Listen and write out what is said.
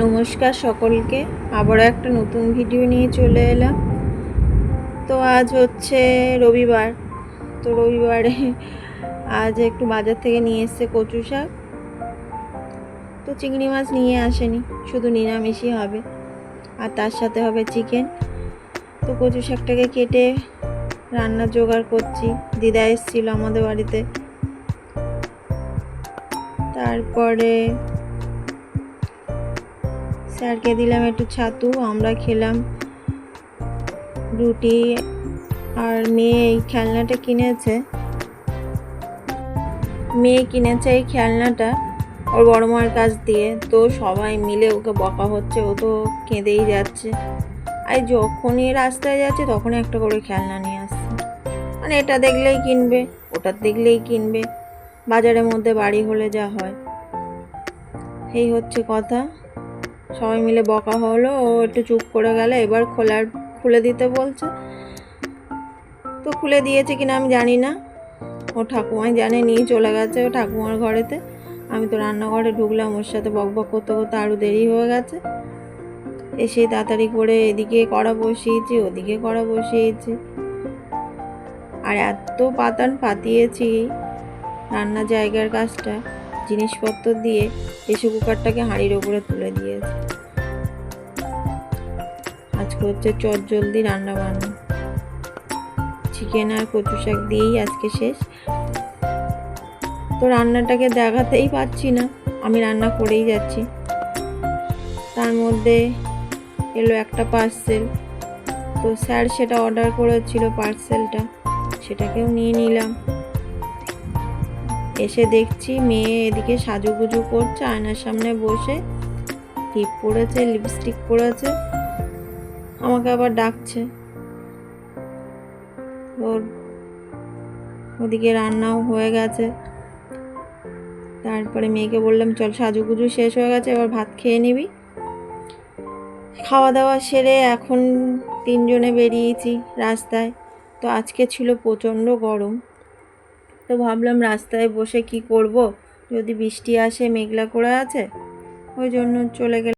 নমস্কার সকলকে, আবারও একটা নতুন ভিডিও নিয়ে চলে এলাম। তো আজ হচ্ছে রবিবার। তো রবিবারে আজ একটু বাজার থেকে নিয়ে এসছে কচু শাক। তো চিংড়ি মাছ নিয়ে আসেনি, শুধু নিরামিষই হবে, আর তার সাথে হবে চিকেন। তো কচু শাকটাকে কেটে রান্নার জোগাড় করছি। দিদা এসেছিল আমাদের বাড়িতে। তারপরে স্যারকে দিলাম একটু ছাতু, আমরা খেলাম রুটি। আর মেয়ে এই খেলনাটা কিনেছে, এই খেলনাটা ওর বড় মার কাছ দিয়ে। তো সবাই মিলে ওকে বকা হচ্ছে, ও তো কেঁদেই যাচ্ছে। আর যখনই রাস্তায় যাচ্ছে তখনই একটা করে খেলনা নিয়ে আসছে, মানে এটা দেখলেই কিনবে, ওটা দেখলেই কিনবে। বাজারের মধ্যে বাড়ি হলে যা হয়, এই হচ্ছে কথা। সবাই মিলে বকা হলো, ও একটু চুপ করে গেল। এবার খুলে দিতে বলছে। তো খুলে দিয়েছে কিনা আমি জানি না, ও ঠাকুমাই জানে, নিয়ে চলে গেছে ও ঠাকুমার ঘরেতে। আমি তো রান্নাঘরে ঢুকলাম, ওর সাথে বকবক করতে করতে আরও দেরি হয়ে গেছে। এসে তাড়াতাড়ি করে এদিকে কড়া বসিয়েছি, ওদিকে কড়া বসিয়েছি, আর এত পাতিয়েছি রান্নার জায়গার কাজটা জিনিসপত্র দিয়ে। প্রেসার কুকারটাকে হাঁড়ির ওপরে তুলে দিয়েছি। আজকে হচ্ছে চটজলদি রান্না বান্না, চিকেন আর কচু শাক দিয়েই আজকে শেষ। তো রান্নাটাকে দেখাতেই পাচ্ছি না, আমি রান্না করেই যাচ্ছি। তার মধ্যে এলো একটা পার্সেল। তো স্যার সেটা অর্ডার করেছিল, পার্সেলটা সেটাকেও নিয়ে নিলাম। এসে দেখছি মেয়ে এদিকে সাজুগুজু করছে, আয়নার সামনে বসে টিপ পরেছে, লিপস্টিক পরেছে, আমাকে আবার ডাকছে। ওর ওদিকে রান্নাও হয়ে গেছে। তারপরে মেয়েকে বললাম চল, সাজুগুজু শেষ হয়ে গেছে, এবার ভাত খেয়ে নিবি। খাওয়া দাওয়া সেরে এখন তিনজনে বেরিয়েছি রাস্তায়। তো আজকে ছিল প্রচণ্ড গরম। তো ভাবলাম রাস্তায় বসে কি করব, যদি বৃষ্টি আসে, মেঘলা করে আছে, ওই জন্য চলে গেলাম।